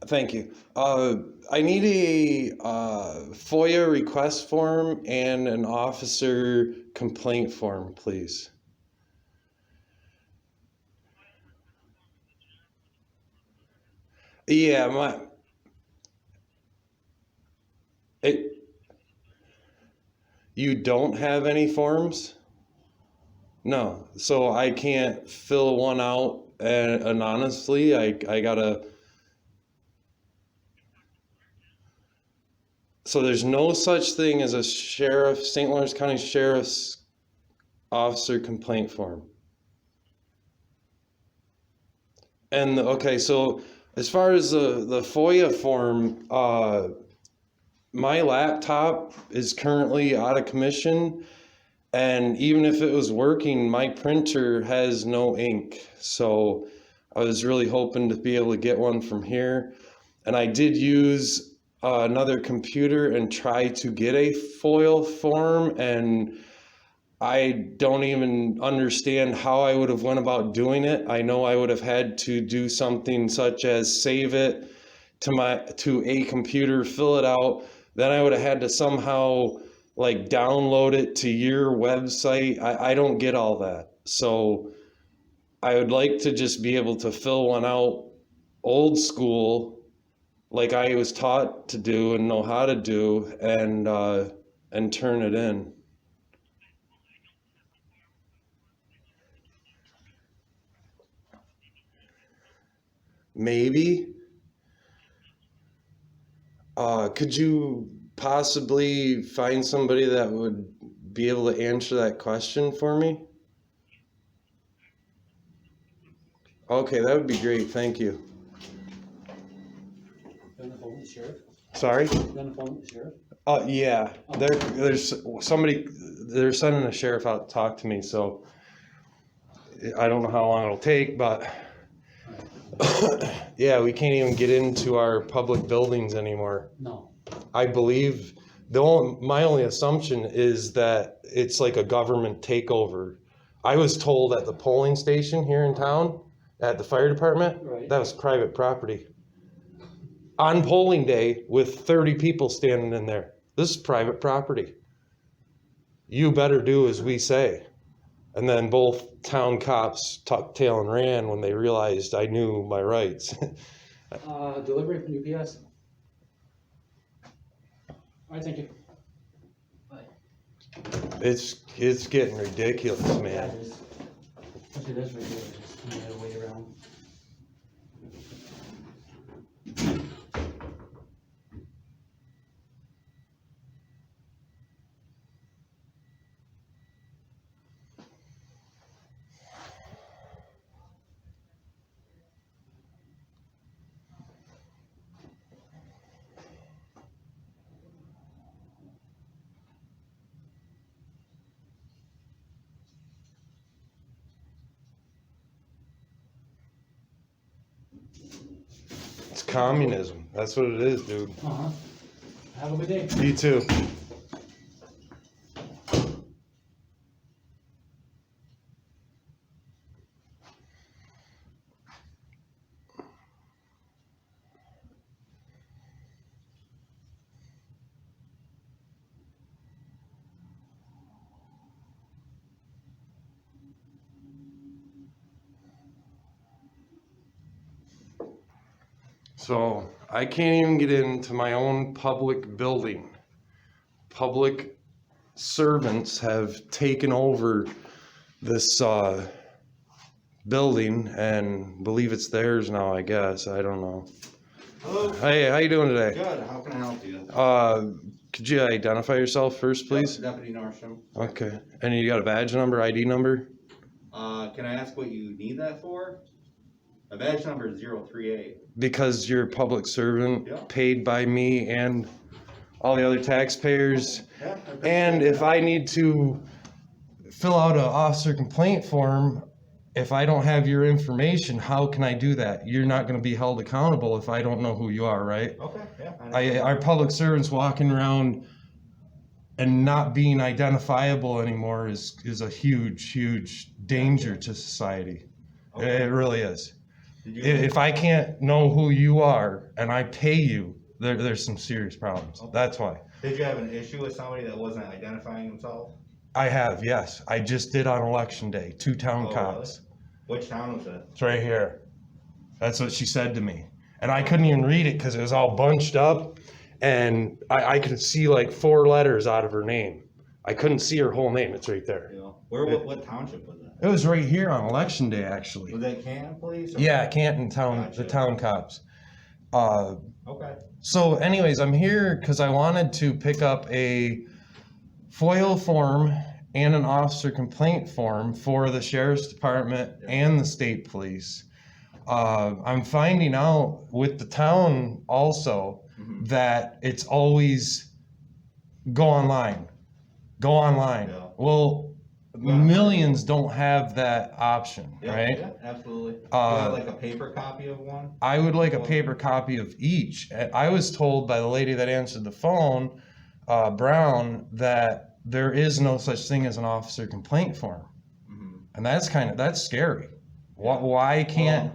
Thank you. I need a FOIA request form and an officer complaint form, please. Yeah, it, you don't have any forms? No, so I can't fill one out anonymously. I gotta. So there's no such thing as a St. Lawrence County Sheriff's officer complaint form. And okay, so as far as the FOIA form, my laptop is currently out of commission, and even if it was working, my printer has no ink. So I was really hoping to be able to get one from here. And I did use another computer and try to get a FOIA form, and I don't even understand how I would have went about doing it. I know I would have had to do something such as save it to a computer, fill it out. Then I would have had to somehow like download it to your website. I don't get all that. So I would like to just be able to fill one out old school, like I was taught to do and know how to do, and turn it in. Maybe. Could you possibly find somebody that would be able to answer that question for me? Okay, that would be great. Thank you. You on the phone with the sheriff? Sorry? You on the phone with the sheriff? Yeah. There's somebody. They're sending a sheriff out to talk to me, so I don't know how long it'll take, but yeah, we can't even get into our public buildings anymore. No. I believe my only assumption is that it's like a government takeover. I was told at the polling station here in town, at the fire department, Right. that was private property. On polling day with 30 people standing in there. This is private property. You better do as we say. And then both town cops tucked tail and ran when they realized I knew my rights. Delivery from UPS. All right, thank you. Bye. It's getting ridiculous, man. Especially this right here, just you gotta wait around. It's communism. That's what it is, dude. Uh-huh. Have a good day. You too. So I can't even get into my own public building. Public servants have taken over this building and believe it's theirs now, I guess. I don't know. Hello. Hey, how you doing today? Good. How can I help you? Could you identify yourself first, please? Yep, Deputy Norsham. Okay. And you got a badge number, ID number? Can I ask what you need that for? My badge number is 038. Because you're a public servant, Yeah. paid by me and all the other taxpayers. Yeah, I appreciate And if that. I need to fill out an officer complaint form, if I don't have your information, how can I do that? You're not going to be held accountable if I don't know who you are, right? Okay, yeah. Our public servants walking around and not being identifiable anymore is a huge danger to society. Okay. It really is. Did you, If I can't know who you are and I pay you, there's some serious problems. Okay. That's why. did you have an issue with somebody that wasn't identifying himself? I have, yes. I just did on election day, 2 town Oh, cops. Which town was it? It's right here. That's what she said to me. And I couldn't even read it because it was all bunched up. And I could see like 4 letters out of her name. I couldn't see her whole name. It's right there. You know, what township was that? It was right here on election day, actually. Was that Canton Police? Or? Yeah, Canton Town, Gotcha. the town cops. Okay. So anyways, I'm here because I wanted to pick up a FOIL form and an officer complaint form for the sheriff's department and the state police. I'm finding out with the town also that it's always go online. Yeah. Well, millions don't have that option, Yeah, right? yeah, absolutely. You have like a paper copy of one? I would like a paper copy of each. I was told by the lady that answered the phone, Brown, that there is no such thing as an officer complaint form. And that's scary. Why can't...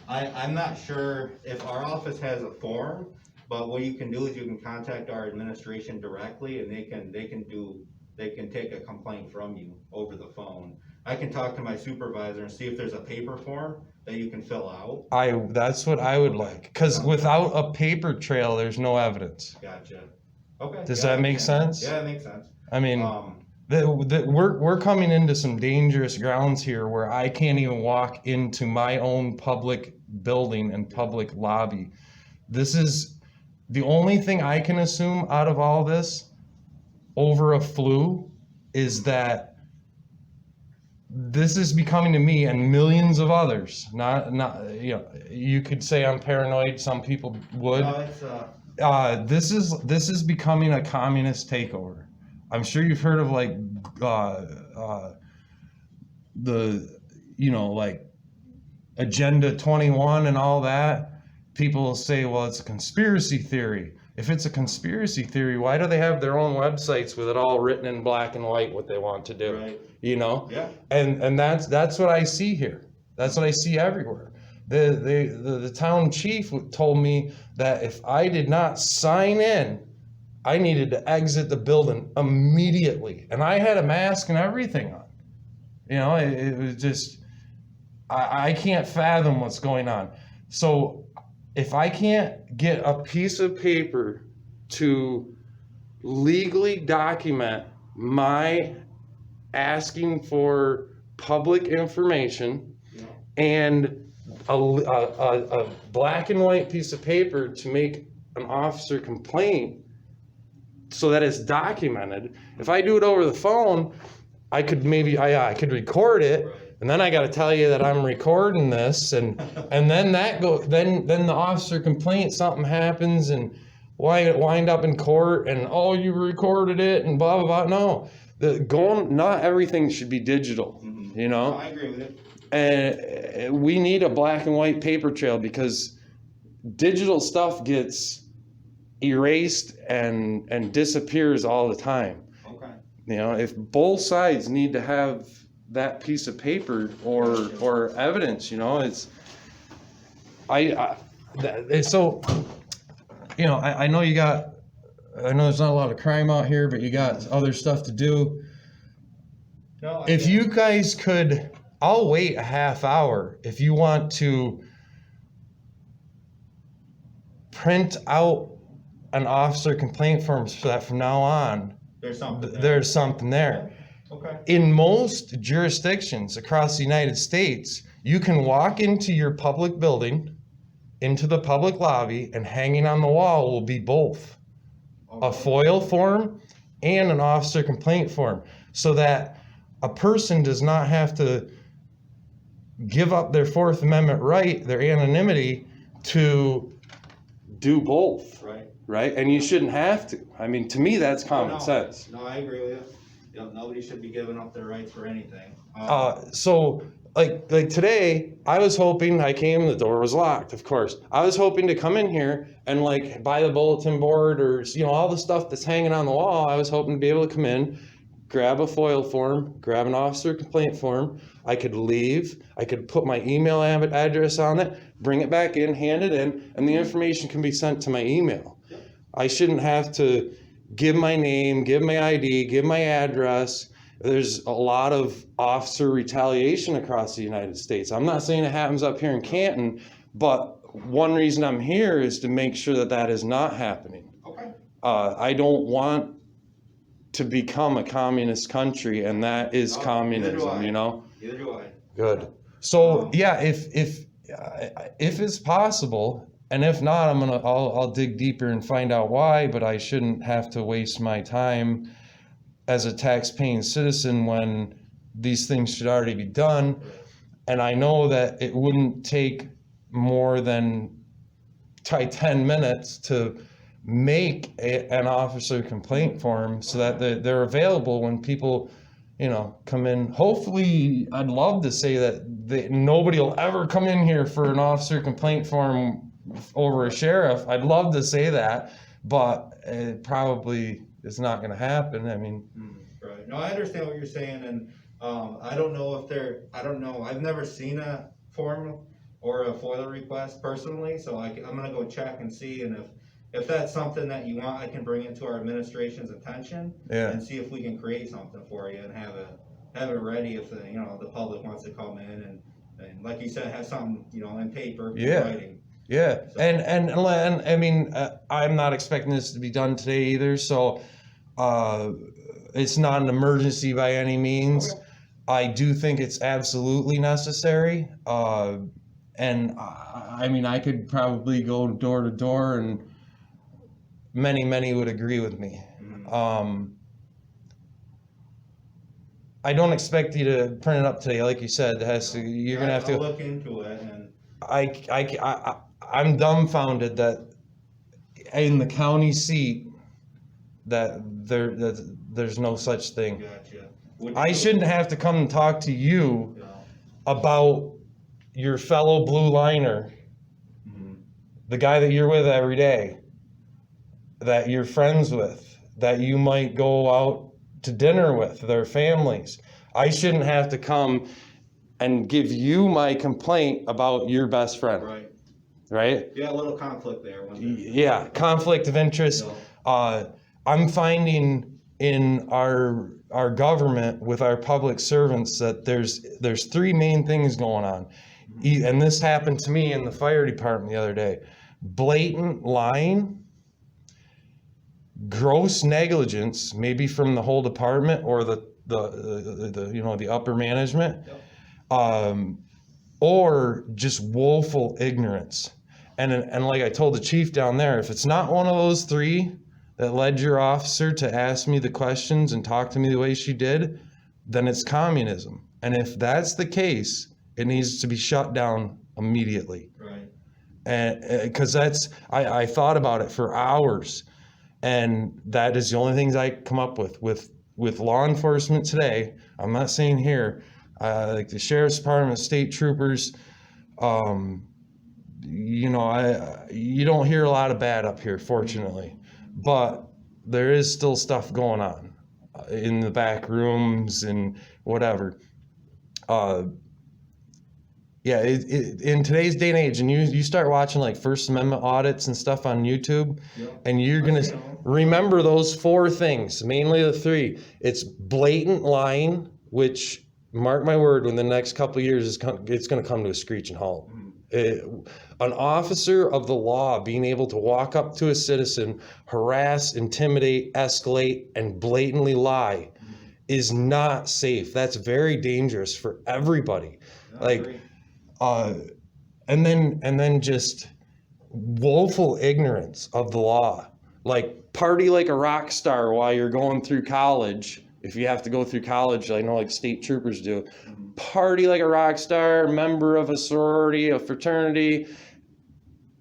I'm not sure if our office has a form, but what you can do is you can contact our administration directly and they can take a complaint from you over the phone. I can talk to my supervisor and see if there's a paper form that you can fill out. That's what I would like, because without a paper trail, there's no evidence. Gotcha. Okay. Does that make sense? Yeah, it makes sense. I mean, we're coming into some dangerous grounds here where I can't even walk into my own public building and public lobby. This is the only thing I can assume out of all this over a flu is that this is becoming to me and millions of others. Not you know, you could say I'm paranoid. Some people would. No, This is becoming a communist takeover. I'm sure you've heard of like the like Agenda 21 and all that. People will say, well, it's a conspiracy theory. If it's a conspiracy theory, why do they have their own websites with it all written in black and white what they want to do? Right. You know? Yeah. And that's what I see here. That's what I see everywhere. The town chief told me that if I did not sign in, I needed to exit the building immediately. And I had a mask and everything on. You know, it was just, I can't fathom what's going on. So if I can't get a piece of paper to legally document my asking for public information and a black and white piece of paper to make an officer complaint so that it's documented. If I do it over the phone, I could I could record it, and then I got to tell you that I'm recording this, and then then the officer complaint, something happens, and wind up in court, and oh, you recorded it, and blah blah blah. No, not everything should be digital. You know. No, I agree with it. And we need a black and white paper trail because digital stuff gets erased and disappears all the time. Okay. You know, if both sides need to have that piece of paper or evidence, you know, so, you know, I know I know there's not a lot of crime out here, but you got other stuff to do. No, If you guys could, I'll wait a half hour if you want to print out an officer complaint form so that from now on, there's something there. Okay. In most jurisdictions across the United States, you can walk into your public building, into the public lobby, and hanging on the wall will be both a FOIL form and an officer complaint form, so that a person does not have to give up their Fourth Amendment right, their anonymity, to do both. Right? And you shouldn't have to. I mean, to me, that's common sense. No, I agree with you. You know, nobody should be giving up their rights for anything. So like today, I was hoping, I came, the door was locked, of course. I was hoping to come in here and like buy the bulletin board or, you know, all the stuff that's hanging on the wall. I was hoping to be able to come in, grab a FOIL form, grab an officer complaint form. I could leave. I could put my email address on it, bring it back in, hand it in, and the information can be sent to my email. I shouldn't have to give my name, give my ID, give my address. There's a lot of officer retaliation across the United States. I'm not saying it happens up here in Canton, but one reason I'm here is to make sure that that is not happening. Okay. I don't want to become a communist country, and that is communism, you know? Neither do I. Good. So yeah, if it's possible, and if not, I'll dig deeper and find out why, but I shouldn't have to waste my time as a tax-paying citizen when these things should already be done. And I know that it wouldn't take more than 10 minutes to make an officer complaint form so that they're available when people, you know, come in. Hopefully, I'd love to say that nobody will ever come in here for an officer complaint form over a sheriff. I'd love to say that, but it probably is not going to happen. I mean, right. No, I understand what you're saying, and I don't know if I don't know. I've never seen a form or a FOIL request personally, so I'm going to go check and see, and if that's something that you want, I can bring it to our administration's attention and see if we can create something for you and have it ready if the public wants to come in and like you said, have something in paper, writing. Yeah, so. And I mean, I'm not expecting this to be done today either, so it's not an emergency by any means. Okay. I do think it's absolutely necessary, and I mean, I could probably go door to door, and many would agree with me. I don't expect you to print it up today, like you said. You're gonna have to look into it, and I'm dumbfounded that in the county seat that there's no such thing. Gotcha. I shouldn't have to come and talk to you about your fellow blue liner, the guy that you're with every day, that you're friends with, that you might go out to dinner with their families. I shouldn't have to come and give you my complaint about your best friend. Right? Yeah, a little conflict there. Yeah, conflict of interest. I'm finding in our government with our public servants that there's three main things going on. And this happened to me in the fire department the other day. Blatant lying, gross negligence, maybe from the whole department or the upper management, or just woeful ignorance. And like I told the chief down there, if it's not one of those three that led your officer to ask me the questions and talk to me the way she did, then it's communism. And if that's the case, it needs to be shut down immediately. Right. And because I thought about it for hours, and that is the only things I come up with law enforcement today. I'm not saying here, like the sheriff's department, state troopers. You don't hear a lot of bad up here, fortunately, but there is still stuff going on in the back rooms and whatever. In today's day and age, and you start watching like First Amendment audits and stuff on YouTube, and you're gonna remember those four things, mainly the three. It's blatant lying, which, mark my word, in the next couple of years, it's gonna come to a screeching halt. An officer of the law being able to walk up to a citizen, harass, intimidate, escalate, and blatantly lie is not safe. That's very dangerous for everybody. And then just woeful ignorance of the law. Like, party like a rock star while you're going through college. If you have to go through college, I know like state troopers do. Party like a rock star, member of a sorority, a fraternity,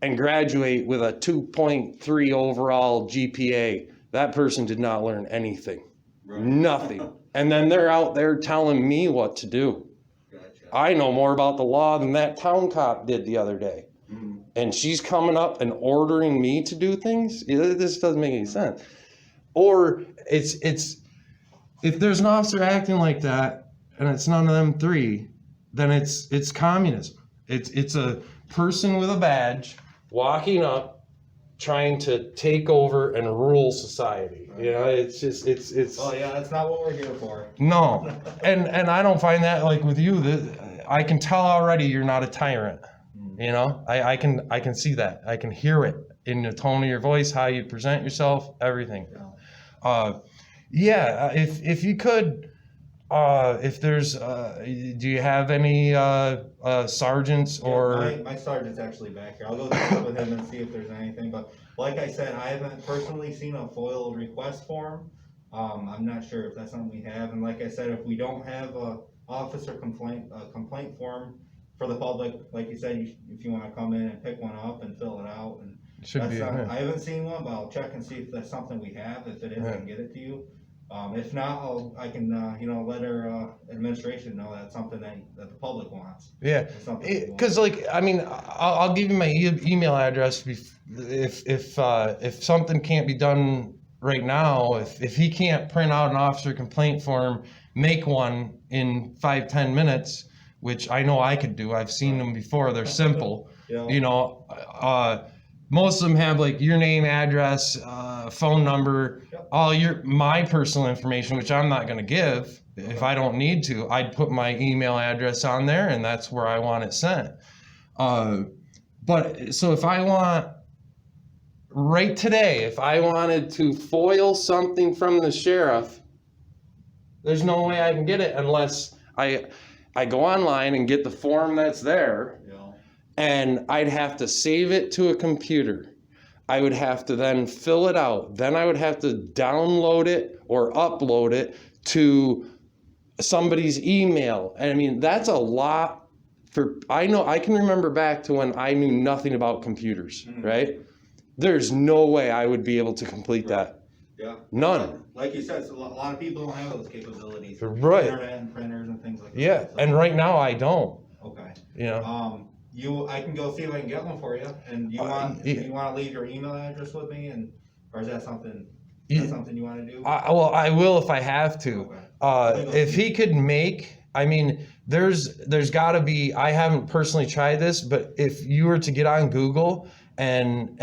and graduate with a 2.3 overall GPA. That person did not learn anything. Right. Nothing. And then they're out there telling me what to do. Gotcha. I know more about the law than that town cop did the other day. And she's coming up and ordering me to do things? This doesn't make any sense. Or it's if there's an officer acting like that and it's none of them three, then it's communism. It's a person with a badge walking up trying to take over and rule society. You know, it's just it's Oh yeah, that's not what we're here for. no. And I don't find that, like with you, that I can tell already you're not a tyrant. You know, I can see that. I can hear it in the tone of your voice, how you present yourself, everything. Yeah, if you could, if there's, do you have any sergeants or? My sergeant's actually back here. I'll go check with him and see if there's anything, but like I said, I haven't personally seen a FOIL request form. I'm not sure if that's something we have, and like I said, if we don't have a officer complaint form for the public, like you said, if you wanna come in and pick one up and fill it out, and Should be. I haven't seen one, but I'll check and see if that's something we have. If it is, I can get it to you. If not, I can, let our administration know that's something that the public wants. Yeah, It's something we want. because like I mean, I'll give you my email address if something can't be done right now. If he can't print out an officer complaint form, make one in 5-10 minutes, which I know I could do. I've seen them before. They're simple. Yeah. You know, most of them have like your name, address, phone number, Yep. all my personal information, which I'm not going to give if I don't need to. I'd put my email address on there, and that's where I want it sent. But so if I want right today, if I wanted to foil something from the sheriff, there's no way I can get it unless I go online and get the form that's there. And I'd have to save it to a computer. I would have to then fill it out. Then I would have to download it or upload it to somebody's email. And I mean, that's a lot I can remember back to when I knew nothing about computers, right? There's no way I would be able to complete that. Yeah. None. Like you said, a lot of people don't have those capabilities. Right. Internet and printers and things like that. Yeah, So- and right now I don't, Okay. you know. I can go see if I can get one for you, and you want to leave your email address with me, or is that something you want to do? Well, I will if I have to. Okay. If he could make, I mean, there's got to be. I haven't personally tried this, but if you were to get on Google and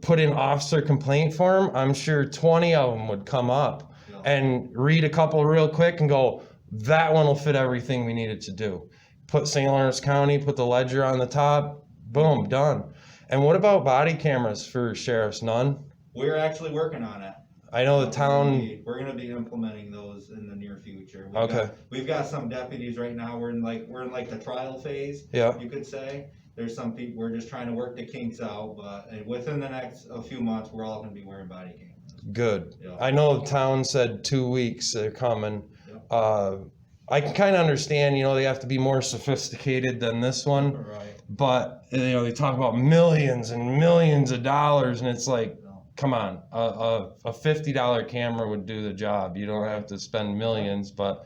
put in officer complaint form, I'm sure 20 of them would come up, and read a couple real quick and go, that one will fit everything we needed to do. Put St. Lawrence County, put the ledger on the top, boom, done. And what about body cameras for sheriffs? None? We're actually working on it. I know the town. We're gonna be implementing those in the near future. We've got some deputies right now. We're in like the trial phase. Yeah. You could say. There's some people, we're just trying to work the kinks out, but within the next few months, we're all gonna be wearing body cameras. Good. Yeah. I know the town said 2 weeks they're coming. Yeah. I can kind of understand, they have to be more sophisticated than this one, Right. but they talk about millions and millions of dollars, and it's like, come on, a $50 camera would do the job. You don't have to spend millions, but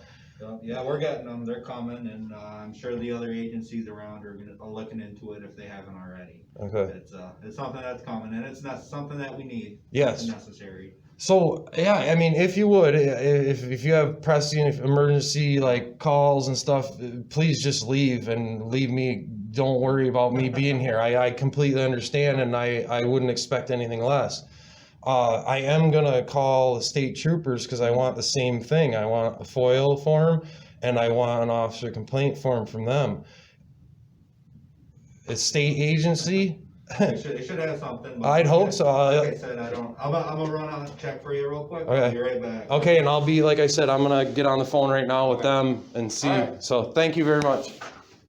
Yeah, we're getting them. They're coming, and I'm sure the other agencies around are looking into it if they haven't already. okay. It's something that's coming, and it's not something that we need. Yes. It's necessary. So yeah, I mean, if you would, if you have pressing emergency like calls and stuff, please just leave and leave me. Don't worry about me being here. I completely understand, and I wouldn't expect anything less. I am gonna call the state troopers because I want the same thing. I want a FOIL form, and I want an officer complaint form from them. It's state agency. They should have something. But I'd hope so. Like I said, I'm gonna run out and check for you real quick. Okay. I'll be right back. Okay, and I'll be, like I said, I'm gonna get on the phone right now with Okay. them and see. All right. So thank you very much.